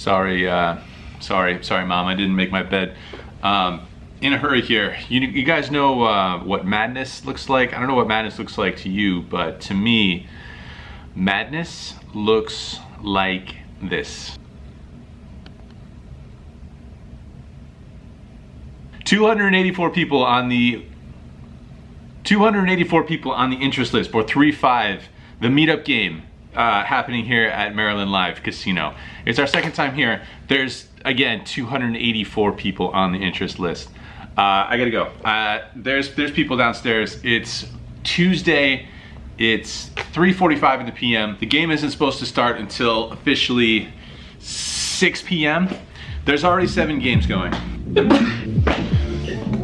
Sorry, Mom, I didn't make my bed. In a hurry here. You guys know what madness looks like? I don't know what madness looks like to you, but to me, madness looks like this. 284 people on the interest list for 3-5, the meetup game happening here at Maryland Live Casino. It's our second time here. There's again 284 people on the interest list. I gotta go. There's people downstairs. It's Tuesday. It's 3:45 in the PM. The game isn't supposed to start until officially 6 PM. There's already 7 games going.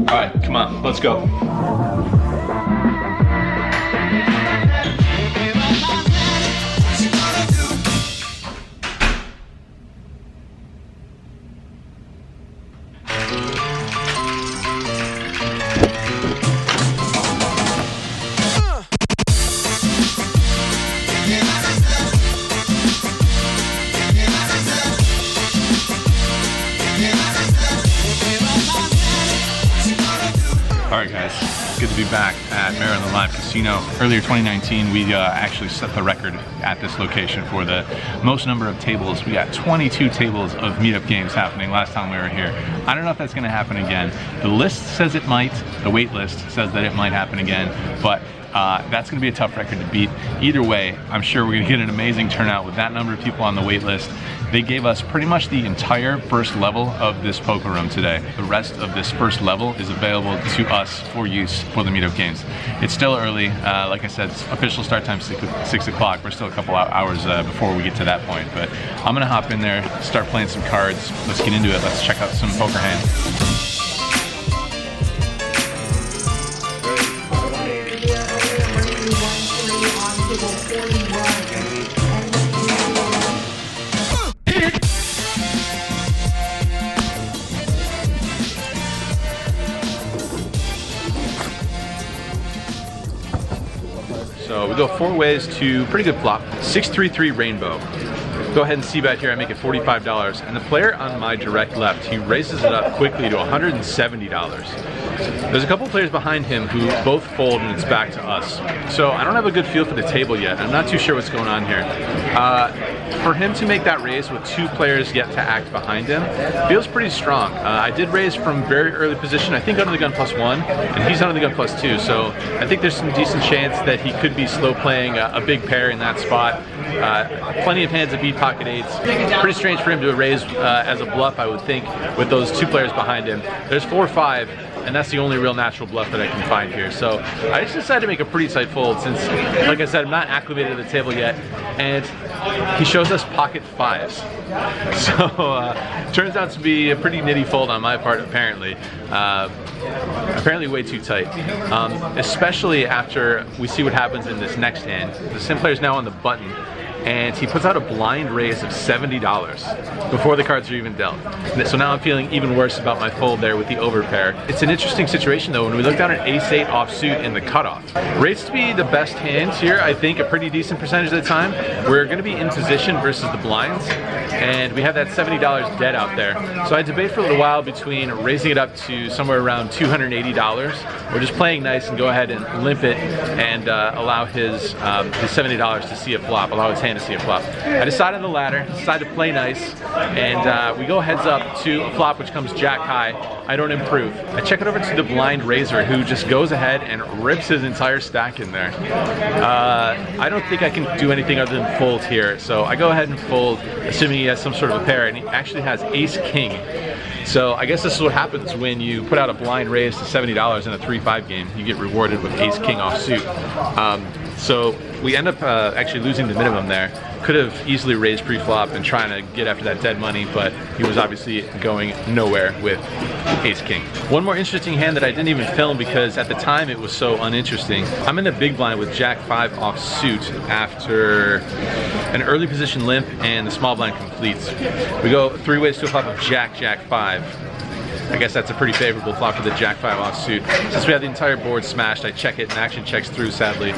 All right, come on, let's go. Alright guys, good to be back at Maryland Live Casino. Earlier 2019 we actually set the record at this location for the most number of tables. We got 22 tables of meetup games happening last time we were here. I don't know if that's going to happen again. The list says it might, the wait list says that it might happen again, but that's going to be a tough record to beat. Either way, I'm sure we're going to get an amazing turnout with that number of people on the wait list. They gave us pretty much the entire first level of this poker room today. The rest of this first level is available to us for use for the meetup games. It's still early. Like I said, official start time 6 o'clock. We're still a couple hours before we get to that point. But I'm going to hop in there, start playing some cards. Let's get into it. Let's check out some poker hands. So we go 4 ways to pretty good flop. 633 rainbow. Go ahead and see bet here. I make it $45, and the player on my direct left, he raises it up quickly to $170. There's a couple players behind him who both fold, and it's back to us. So I don't have a good feel for the table yet. I'm not too sure what's going on here. For him to make that raise with 2 players yet to act behind him feels pretty strong. I did raise from very early position, I think under the gun +1, and he's under the gun +2, so I think there's some decent chance that he could be slow playing a big pair in that spot. Plenty of hands that beat pocket 8s. Pretty strange for him to raise as a bluff, I would think, with those 2 players behind him. There's 4-5, and that's the only real natural bluff that I can find here. So I just decided to make a pretty tight fold since, like I said, I'm not acclimated to the table yet, and he shows us pocket 5s. So turns out to be a pretty nitty fold on my part, apparently. Apparently way too tight, especially after we see what happens in this next hand. The sim player is now on the button, and he puts out a blind raise of $70 before the cards are even dealt. So now I'm feeling even worse about my fold there with the overpair. It's an interesting situation though when we look down at ace-8 offsuit in the cutoff. Rates to be the best hands here, I think, a pretty decent percentage of the time. We're going to be in position versus the blinds, and we have that $70 dead out there. So I debate for a little while between raising it up to somewhere around $280 or just playing nice and go ahead and limp it and allow his $70 to see a flop, allow his hand to see a flop. I decided on the latter, decided to play nice, and we go heads up to a flop which comes jack high. I don't improve. I check it over to the blind raiser, who just goes ahead and rips his entire stack in there. I don't think I can do anything other than fold here, so I go ahead and fold, assuming he has some sort of a pair, and he actually has ace-king. So I guess this is what happens when you put out a blind raise to $70 in a 3-5 game. You get rewarded with ace-king offsuit. So we end up actually losing the minimum there. Could have easily raised pre-flop and trying to get after that dead money, but he was obviously going nowhere with ace-king. One more interesting hand that I didn't even film because at the time it was so uninteresting. I'm in the big blind with jack-5 offsuit after an early position limp and the small blind completes. We go 3 ways to a flop of jack-5. I guess that's a pretty favorable flop for the Jack 5 offsuit. Since we have the entire board smashed, I check it and action checks through, sadly.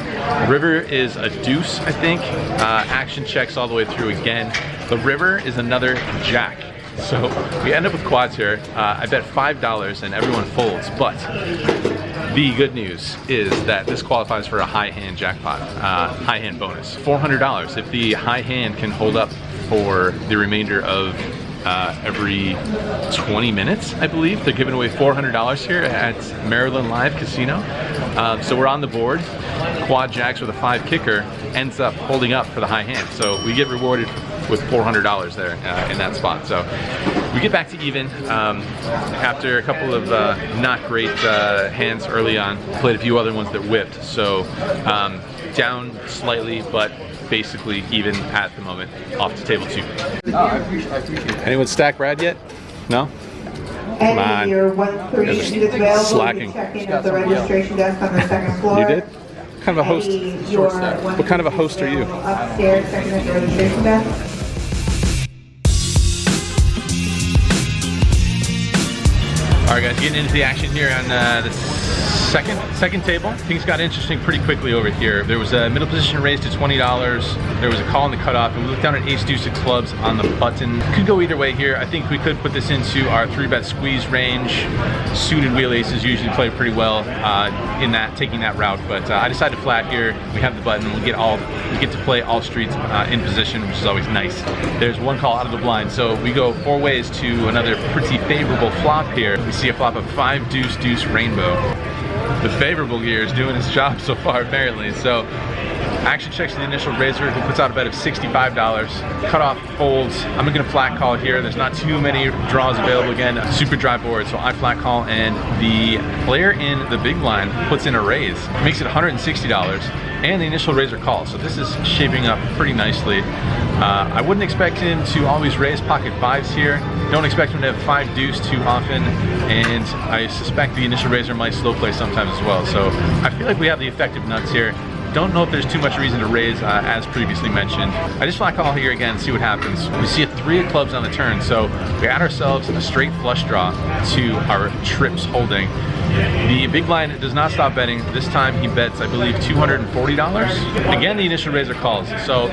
River is a deuce, I think. Action checks all the way through again. The river is another Jack. So we end up with quads here. I bet $5 and everyone folds, but the good news is that this qualifies for a high hand jackpot, high hand bonus, $400. If the high hand can hold up for the remainder of every 20 minutes, I believe. They're giving away $400 here at Maryland Live Casino. So we're on the board. Quad jacks with a 5 kicker ends up holding up for the high hand. So we get rewarded with $400 there in that spot. So we get back to even after a couple of not great hands early on. Played a few other ones that whipped. So down slightly, but basically even at the moment, off to table 2. Oh, I appreciate it. Anyone stack Brad yet? No? Come on. Your 1-3 is available. Slacking. You check in at the registration desk on the 2nd floor. You did? What kind of a host? What kind of a host are you? Upstairs, checking at the registration desk. All right, guys, getting into the action here on the second table. Things got interesting pretty quickly over here. There was a middle position raised to $20. There was a call on the cutoff, and we looked down at ace deuce 6 clubs on the button. Could go either way here. I think we could put this into our 3-bet squeeze range. Suited wheel aces usually play pretty well in that, taking that route, but I decided to flat here. We have the button. We get to play all streets in position, which is always nice. There's one call out of the blind, so we go 4 ways to another pretty favorable flop here. We see a flop of 5 deuce deuce rainbow. The favorable gear is doing its job so far, apparently. So action checks the initial raiser, who puts out a bet of $65. Cutoff folds. I'm gonna flat call here. There's not too many draws available again. Super dry board, so I flat call, and the player in the big blind puts in a raise. Makes it $160, and the initial raiser calls. So this is shaping up pretty nicely. I wouldn't expect him to always raise pocket 5s here. Don't expect him to have 5 deuce too often, and I suspect the initial raiser might slow play sometimes as well. So I feel like we have the effective nuts here. Don't know if there's too much reason to raise, as previously mentioned. I just flat call here again, see what happens. We see a 3 of clubs on the turn, so we add ourselves a straight flush draw to our trips holding. The big blind does not stop betting. This time he bets, I believe, $240. Again, the initial raiser calls. So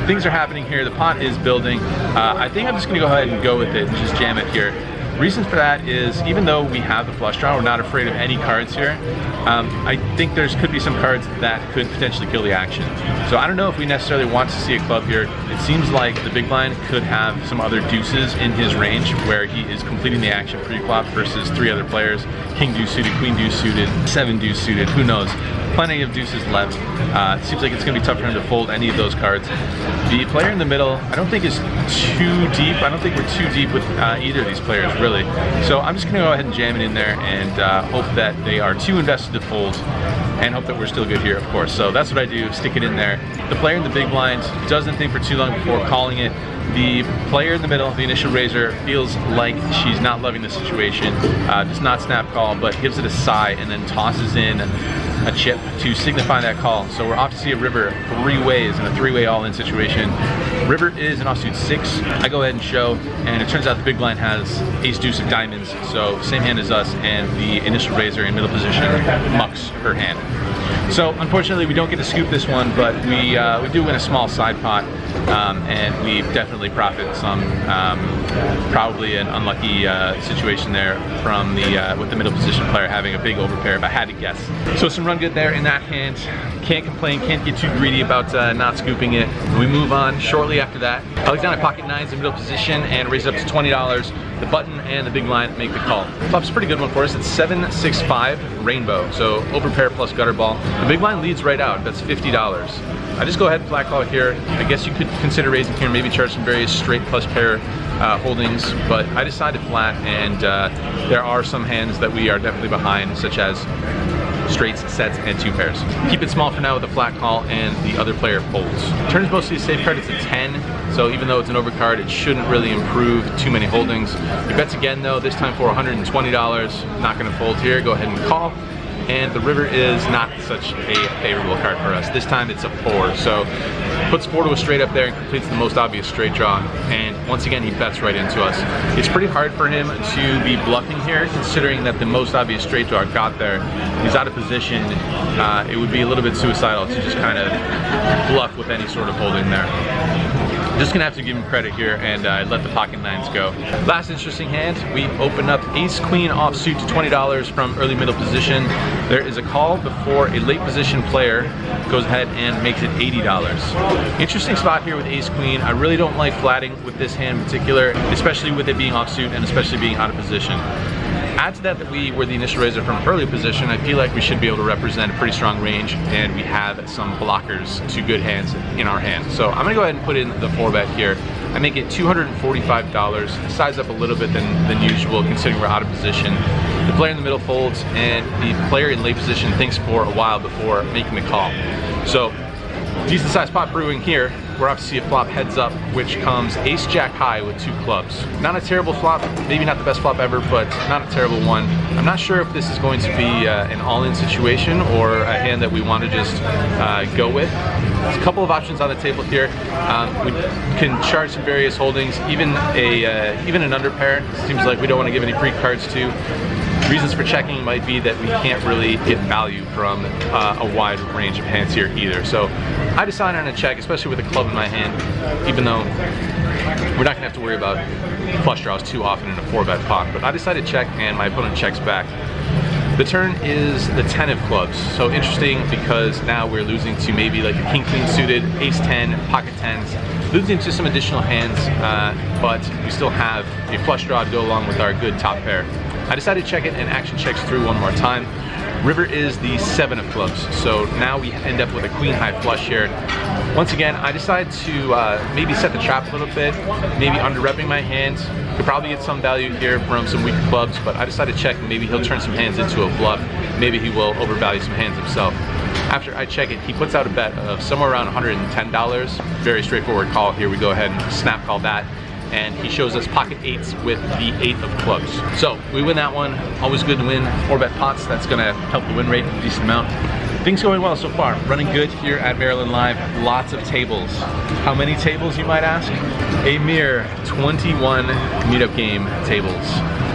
things are happening here. The pot is building. I think I'm just gonna go ahead and go with it and just jam it here. Reason for that is, even though we have the flush draw, we're not afraid of any cards here. I think could be some cards that could potentially kill the action. So I don't know if we necessarily want to see a club here. It seems like the big blind could have some other deuces in his range where he is completing the action pre-flop versus 3 other players. King deuce suited, queen deuce suited, 7 deuce suited, who knows. Plenty of deuces left. It seems like it's going to be tough for him to fold any of those cards. The player in the middle, I don't think is too deep. I don't think we're too deep with either of these players, really. So I'm just going to go ahead and jam it in there and hope that they are too invested to fold, and hope that we're still good here, of course. So that's what I do, stick it in there. The player in the big blind doesn't think for too long before calling it. The player in the middle, the initial raiser, feels like she's not loving the situation, does not snap call, but gives it a sigh and then tosses in a chip to signify that call. So we're off to see a river 3 ways in a 3-way all-in situation. River is an offsuit 6. I go ahead and show, and it turns out the big blind has ace deuce of diamonds, so same hand as us, and the initial raiser in middle position mucks her hand. So unfortunately we don't get to scoop this one, but we do win a small side pot, and we definitely profit some. Probably an unlucky situation there from with the middle position player having a big overpair, if I had to guess. So some run good there in that hand. Can't complain, can't get too greedy about not scooping it. We move on shortly after that. I look down at pocket 9s in middle position and raise it up to $20. The button and the big blind make the call. Flop's a pretty good one for us. It's 7-6-5 rainbow, so overpair plus gutter ball. The big blind leads right out. That's $50. I just go ahead and flat call here. I guess you could consider raising here, maybe charge some various straight plus pair holdings, but I decided flat, and there are some hands that we are definitely behind, such as straights, sets, and 2 pairs. Keep it small for now with a flat call, and the other player folds. Turns mostly a safe card, it's a 10, so even though it's an overcard, it shouldn't really improve too many holdings. He bets again though, this time for $120. Not gonna fold here, go ahead and call. and the river is not such a favorable card for us. This time it's a 4, so puts 4 to a straight up there and completes the most obvious straight draw, and once again he bets right into us. It's pretty hard for him to be bluffing here, considering that the most obvious straight draw got there. He's out of position. It would be a little bit suicidal to just kind of bluff with any sort of holding there. Just gonna have to give him credit here and let the pocket nines go. Last interesting hand, we open up ace queen offsuit to $20 from early middle position. There is a call before a late position player goes ahead and makes it $80. Interesting spot here with ace queen. I really don't like flatting with this hand in particular, especially with it being offsuit and especially being out of position. Add to that we were the initial raiser from early position, I feel like we should be able to represent a pretty strong range, and we have some blockers to good hands in our hand. So I'm gonna go ahead and put in the 4-bet here. I make it $245, size up a little bit than usual considering we're out of position. The player in the middle folds, and the player in late position thinks for a while before making the call. So decent sized pot brewing here. We're off to see a flop heads up, which comes ace jack high with 2 clubs. Not a terrible flop, maybe not the best flop ever, but not a terrible one. I'm not sure if this is going to be an all-in situation or a hand that we want to just go with. There's a couple of options on the table here. We can charge some various holdings, even an underpair. Seems like we don't want to give any free cards to. Reasons for checking might be that we can't really get value from a wide range of hands here either. So I decided on a check, especially with a club in my hand, even though we're not gonna have to worry about flush draws too often in a 4-bet pot. But I decided to check, and my opponent checks back. The turn is the 10 of clubs, so interesting because now we're losing to maybe like a king-queen suited, ace-10, pocket 10s, losing to some additional hands, but we still have a flush draw to go along with our good top pair. I decided to check it, and action checks through one more time. River is the 7 of clubs, so now we end up with a queen high flush here. Once again, I decided to maybe set the trap a little bit, maybe under-repping my hands. Could probably get some value here from some weaker clubs, but I decided to check, and maybe he'll turn some hands into a bluff. Maybe he will overvalue some hands himself. After I check it, he puts out a bet of somewhere around $110. Very straightforward call here. We go ahead and snap call that. And he shows us pocket 8s with the 8 of clubs. So we win that one. Always good to win 4-bet pots. That's gonna help the win rate a decent amount. Things going well so far. Running good here at Maryland Live. Lots of tables. How many tables, you might ask? A mere 21 meetup game tables.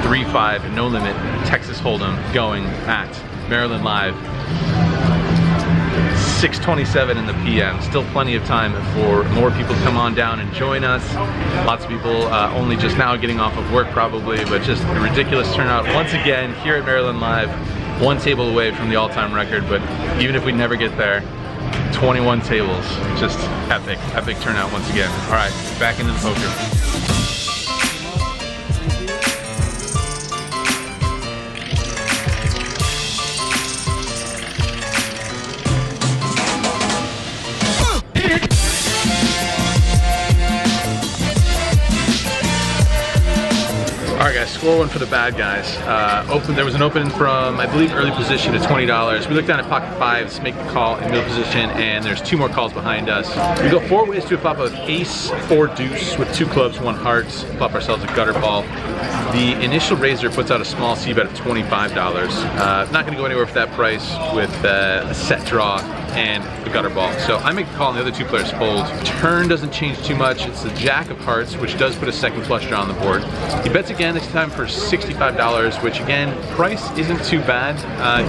3-5, no limit, Texas Hold'em going at Maryland Live. 6:27 in the PM. Still plenty of time for more people to come on down and join us. Lots of people only just now getting off of work probably, but just a ridiculous turnout once again here at Maryland Live. 1 table away from the all-time record, but even if we never get there, 21 tables. Just epic, epic turnout once again. All right, back into the poker. Alright guys, score one for the bad guys. There was an open from, I believe, early position at $20. We look down at pocket 5s, make the call in middle position, and there's 2 more calls behind us. We go 4 ways to a flop of ace, 4 deuce with 2 clubs, 1 heart, flop ourselves a gutter ball. The initial raiser puts out a small c-bet of $25. Not gonna go anywhere for that price with a set draw and the gutter ball. So I make the call and the other 2 players fold. Turn doesn't change too much. It's the jack of hearts, which does put a second flush draw on the board. He bets again, this time for $65, which again, price isn't too bad.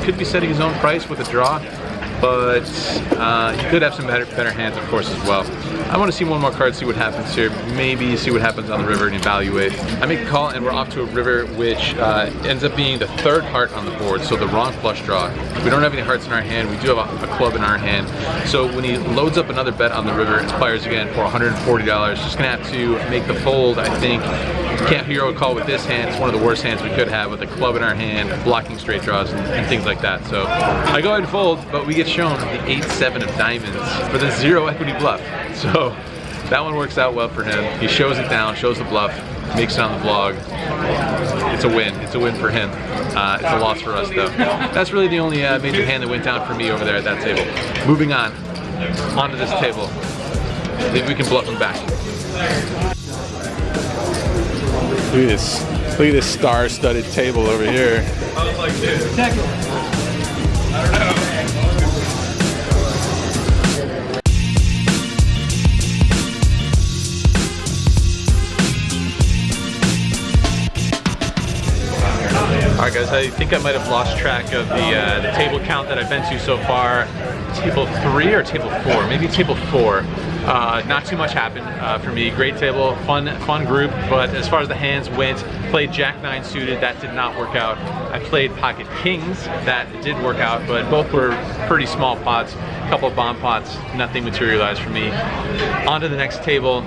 He could be setting his own price with a draw, but he could have some better hands, of course, as well. I want to see one more card, see what happens here. Maybe see what happens on the river and evaluate. I make a call and we're off to a river, which ends up being the 3rd heart on the board, so the wrong flush draw. We don't have any hearts in our hand. We do have a club in our hand. So when he loads up another bet on the river, it fires again for $140. Just gonna have to make the fold, I think. Can't hero call with this hand. It's one of the worst hands we could have with a club in our hand, blocking straight draws and things like that. So I go ahead and fold, but we get shown the 8-7 of diamonds for the 0 equity bluff. So that one works out well for him. He shows it down, shows the bluff, makes it on the vlog. It's a win. It's a win for him. It's a loss for us though. That's really the only major hand that went down for me over there at that table. Moving on, onto this table. Maybe we can bluff him back. Look at this. Look at this star-studded table over here. guys, I think I might have lost track of the table count that I've been to so far. Table 3 or table 4? Maybe table 4. Not too much happened for me. Great table, fun group, but as far as the hands went, played Jack 9 suited, that did not work out. I played Pocket Kings, that did work out, but both were pretty small pots. A couple of bomb pots, nothing materialized for me. On to the next table.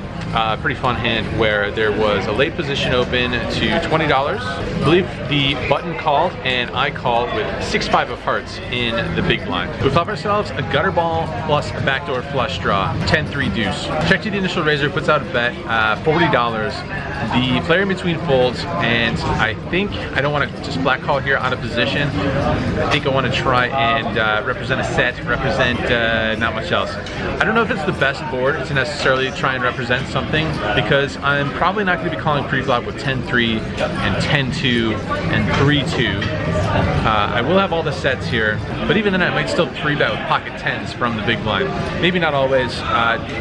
Pretty fun hand where there was a late position open to $20. I believe the button called and I called with 6-5 of hearts in the big blind. We flop ourselves a gutter ball plus a backdoor flush draw, 10-3 deuce. Check to the initial raiser, puts out a bet, $40. The player in between folds, and I think I don't want to just black call here out of position. I think I want to try and represent a set, represent not much else. I don't know if it's the best board to necessarily try and represent something, because I'm probably not going to be calling pre-flop with 10-3 and 10-2 and 3-2. I will have all the sets here, but even then I might still 3-bet with pocket 10s from the big blind. Maybe not always,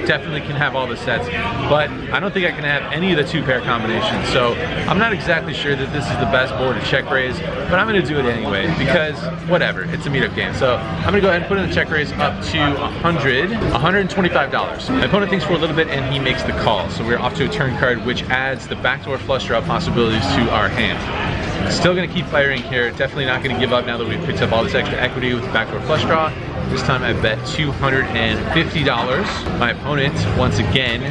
definitely can have all the sets, but I don't think I can have any of the 2-pair combinations. So I'm not exactly sure that this is the best board to check raise, but I'm going to do it anyway because whatever, it's a meetup game. So I'm going to go ahead and put in the check raise up to $125. My opponent thinks for a little bit and he makes the call. So we're off to a turn card, which adds the backdoor flush draw possibilities to our hand. Still going to keep firing here. Definitely not going to give up now that we've picked up all this extra equity with the backdoor flush draw. This time I bet $250. My opponent, once again,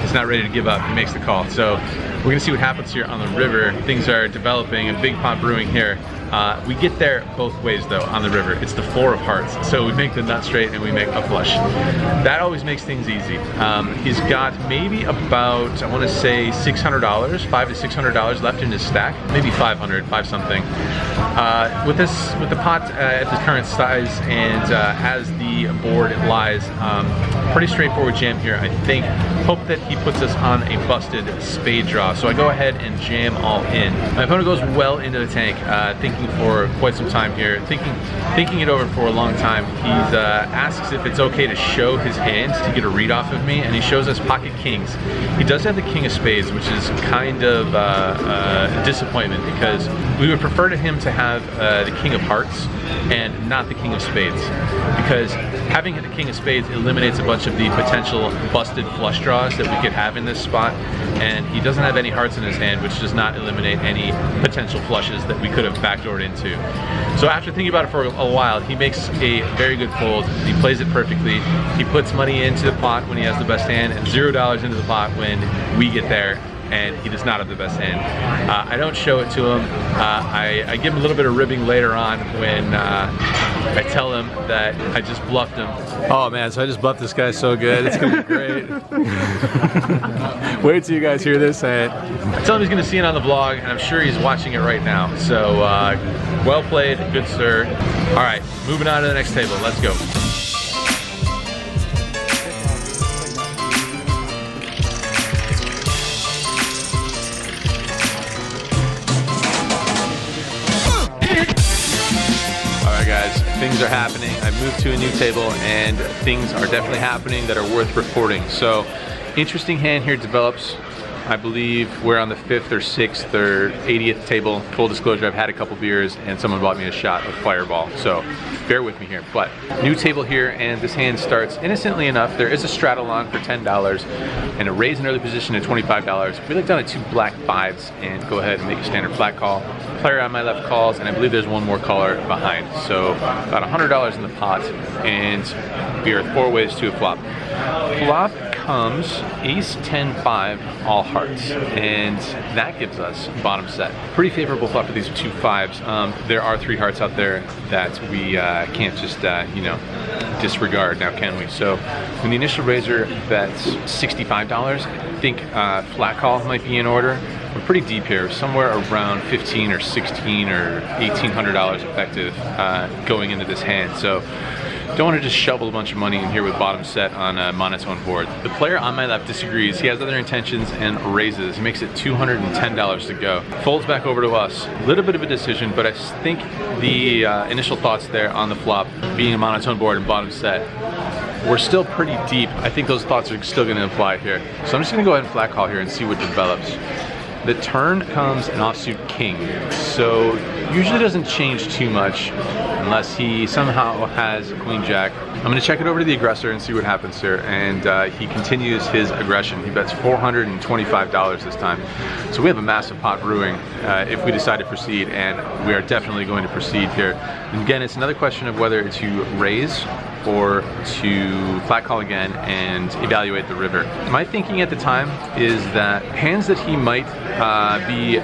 is not ready to give up. He makes the call. So we're going to see what happens here on the river. Things are developing, a big pot brewing here. We get there both ways though on the river. It's the 4 of hearts. So we make the nut straight and we make a flush. That always makes things easy. He's got maybe about, I want to say $600, $500 to $600 left in his stack. Maybe 500, 5 something. With the pot at the current size and as the board lies, pretty straightforward jam here, I think. Hope that he puts us on a busted spade draw. So I go ahead and jam all in. My opponent goes well into the tank, thinking for quite some time here, thinking it over for a long time. He asks if it's okay to show his hand to get a read off of me, and he shows us pocket kings. He does have the king of spades, which is kind of a disappointment because we would prefer to him to have the king of hearts and not the king of spades, because having the king of spades eliminates a bunch of the potential busted flush draws that we could have in this spot, and he doesn't have any hearts in his hand, which does not eliminate any potential flushes that we could have backdoored into. So after thinking about it for a while, he makes a very good fold. He plays it perfectly. He puts money into the pot when he has the best hand and $0 into the pot when we get there and he does not have the best hand. I don't show it to him. I give him a little bit of ribbing later on when I tell him that I just bluffed him. Oh man, so I just bluffed this guy so good. It's gonna be great. Wait till you guys hear this hand. I tell him he's gonna see it on the vlog, and I'm sure he's watching it right now. So well played, good sir. All right, moving on to the next table. Let's go. Guys, things are happening. I've moved to a new table and things are definitely happening that are worth reporting. So, interesting hand here develops. I believe we're on the 5th or 6th or 80th table. Full disclosure, I've had a couple beers and someone bought me a shot of Fireball. So bear with me here. But new table here, and this hand starts innocently enough. There is a straddle on for $10 and a raise in early position at $25. We look down at 2 black 5s and go ahead and make a standard flat call. Player on my left calls, and I believe there's one more caller behind. So about $100 in the pot, and we are 4 ways to a flop. Flop comes ace 10-5 all hearts, and that gives us bottom set. Pretty favorable flop for these 2 5s. There are 3 hearts out there that we can't just you know, disregard now, can we? So when the initial raiser bets $65, I think flat call might be in order. We're pretty deep here, somewhere around $15 or $16 or $1,800 effective going into this hand. So don't want to just shovel a bunch of money in here with bottom set on a monotone board. The player on my left disagrees. He has other intentions and raises. He makes it $210 to go. Folds back over to us. A little bit of a decision, but I think the initial thoughts there on the flop, being a monotone board and bottom set, we're still pretty deep. I think those thoughts are still going to apply here. So I'm just going to go ahead and flat call here and see what develops. The turn comes an offsuit king, so usually doesn't change too much unless he somehow has a queen jack. I'm going to check it over to the aggressor and see what happens here, and he continues his aggression. He bets $425 this time, so we have a massive pot brewing if we decide to proceed, and we are definitely going to proceed here. And again, it's another question of whether to raise or to flat call again and evaluate the river. My thinking at the time is that hands that he might be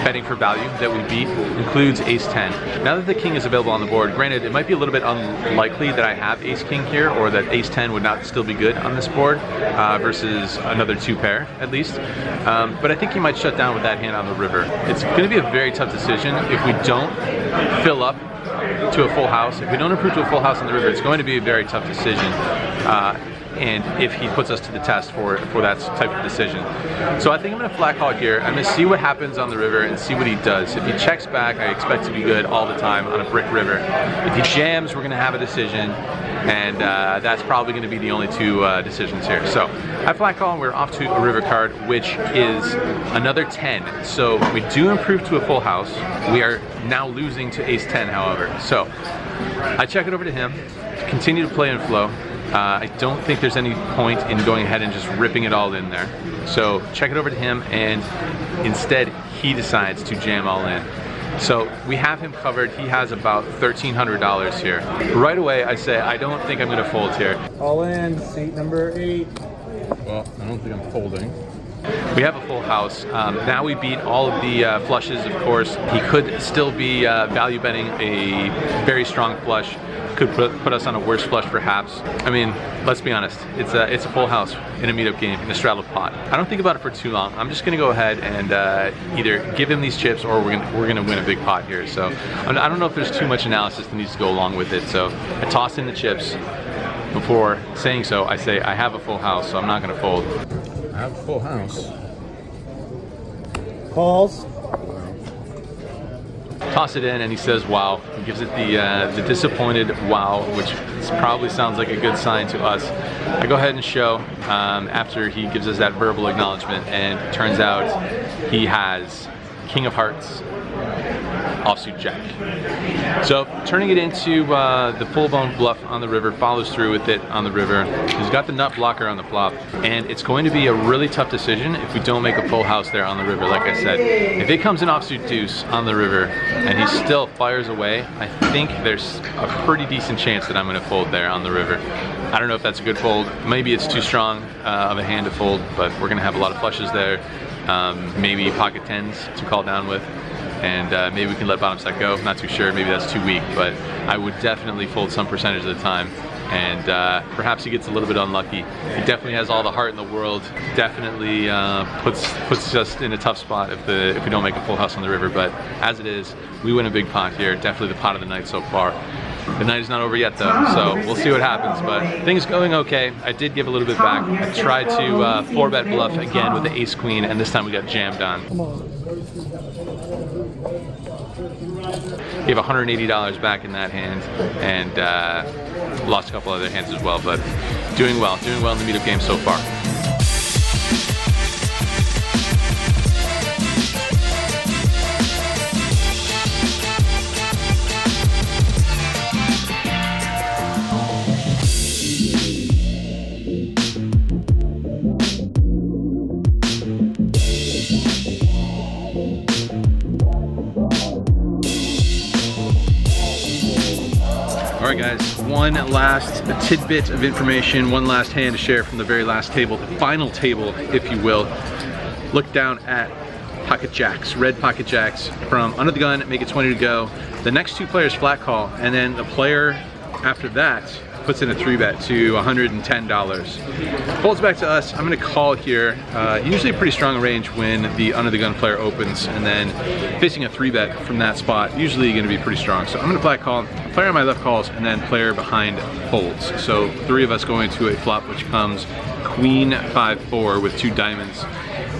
betting for value that we beat includes ace-10. Now that the king is available on the board, granted it might be a little bit unlikely that I have ace-king here, or that ace-10 would not still be good on this board versus another 2-pair at least, but I think he might shut down with that hand on the river. It's going to be a very tough decision if we don't fill up to a full house. If we don't improve to a full house on the river, it's going to be a very tough decision. And if he puts us to the test for that type of decision. So I think I'm going to flat call here. I'm going to see what happens on the river and see what he does. If he checks back, I expect to be good all the time on a brick river. If he jams, we're going to have a decision, and that's probably going to be the only two decisions here. So I flat call, and we're off to a river card, which is another 10. So we do improve to a full house. We are now losing to ace-10, however. So I check it over to him, continue to play in flow. I don't think there's any point in going ahead and just ripping it all in there. So check it over to him, and instead he decides to jam all in. So we have him covered. He has about $1,300 here. Right away I say I don't think I'm going to fold here. All in, seat number 8. Well, I don't think I'm folding. We have a full house. Now we beat all of the flushes, of course. He could still be value betting a very strong flush. Could put us on a worse flush perhaps. I mean, let's be honest, it's a full house in a meetup game, in a straddle pot. I don't think about it for too long. I'm just gonna go ahead and either give him these chips, or we're gonna win a big pot here. So I don't know if there's too much analysis that needs to go along with it. So I toss in the chips. Before saying so, I say I have a full house, so I'm not gonna fold. I have a full house. Calls. Toss it in, and he says wow. He gives it the disappointed wow, which probably sounds like a good sign to us. I go ahead and show after he gives us that verbal acknowledgement, and it turns out he has King of Hearts, offsuit jack. So turning it into the full-blown bluff on the river, follows through with it on the river. He's got the nut blocker on the flop, and it's going to be a really tough decision if we don't make a full house there on the river. Like I said, if it comes in offsuit deuce on the river and he still fires away, I think there's a pretty decent chance that I'm going to fold there on the river. I don't know if that's a good fold. Maybe it's too strong of a hand to fold, but we're going to have a lot of flushes there. Maybe pocket tens to call down with. And maybe we can let bottom set go. Not too sure, maybe that's too weak, but I would definitely fold some percentage of the time. And perhaps he gets a little bit unlucky. He definitely has all the heart in the world. Definitely puts us in a tough spot if we don't make a full house on the river. But as it is, we win a big pot here. Definitely the pot of the night so far. The night is not over yet though, so we'll see what happens, but things going okay. I did give a little bit back. I tried to 4-bet bluff again with the ace-queen, and this time we got jammed on. Gave $180 back in that hand, and lost a couple other hands as well, but doing well in the meetup game so far. All right guys, one last tidbit of information, one last hand to share from the very last table, the final table, if you will. Look down at pocket jacks, red pocket jacks from under the gun, make it 20 to go. The next two players flat call, and then the player after that puts in a 3-bet to $110. Folds back to us. I'm gonna call here. Usually a pretty strong range when the under the gun player opens, and then facing a 3-bet from that spot, usually gonna be pretty strong. So I'm gonna flat call. Player on my left calls, and then player behind folds. So 3 of us going to a flop which comes Queen 5-4 with 2 diamonds.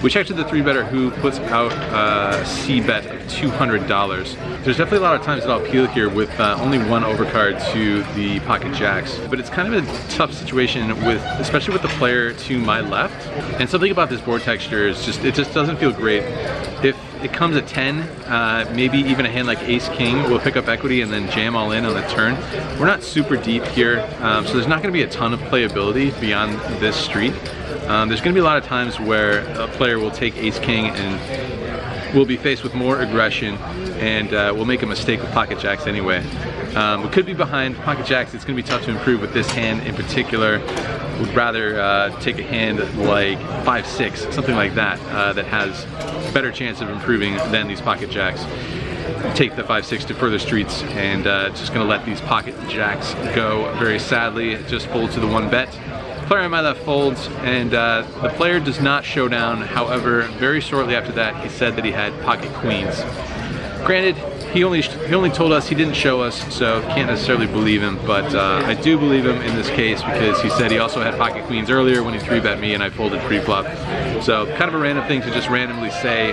We checked with the 3-better who puts out a C bet of $200. There's definitely a lot of times that I'll peel here with only one overcard to the pocket jacks, but it's kind of a tough situation with, especially with the player to my left. And something about this board texture is just, it just doesn't feel great. If it comes at 10, maybe even a hand like Ace King will pick up equity and then jam all in on the turn. We're not super deep here, so there's not going to be a ton of playability beyond this street. There's going to be a lot of times where a player will take Ace King and will be faced with more aggression and will make a mistake with pocket jacks anyway. We could be behind pocket jacks. It's going to be tough to improve with this hand in particular. Would rather take a hand like 5-6, something like that, that has better chance of improving than these pocket jacks. Take the 5-6 to further streets and just going to let these pocket jacks go very sadly. Just fold to the 1 bet. Player on my left folds, and the player does not show down. However, very shortly after that, he said that he had pocket queens. Granted, he only told us, he didn't show us, so can't necessarily believe him, but I do believe him in this case because he said he also had pocket queens earlier when he 3-bet me and I folded pre-flop. So kind of a random thing to just randomly say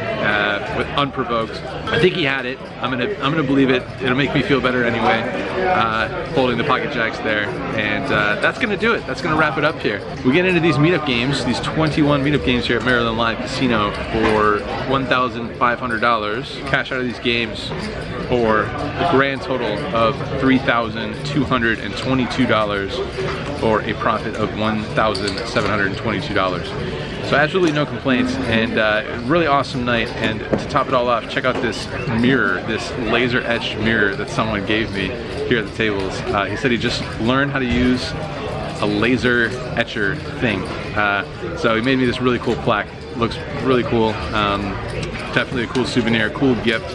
with unprovoked. I think he had it. I'm gonna believe it. It'll make me feel better anyway, folding the pocket jacks there, and that's gonna do it. That's gonna wrap it up here. We get into these meetup games, these 21 meetup games here at Maryland Live Casino for $1,500. Cash out of these games for a grand total of $3,222 or a profit of $1,722. So absolutely no complaints, and really awesome night. And to top it all off, check out this mirror, this laser etched mirror that someone gave me here at the tables. He said he just learned how to use a laser etcher thing. So he made me this really cool plaque. Looks really cool. Definitely a cool souvenir, cool gift.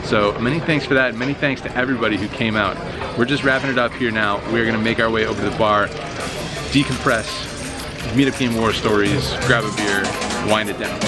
So many thanks for that. Many thanks to everybody who came out. We're just wrapping it up here now. We're gonna make our way over to the bar, decompress, meetup game war stories, grab a beer, wind it down.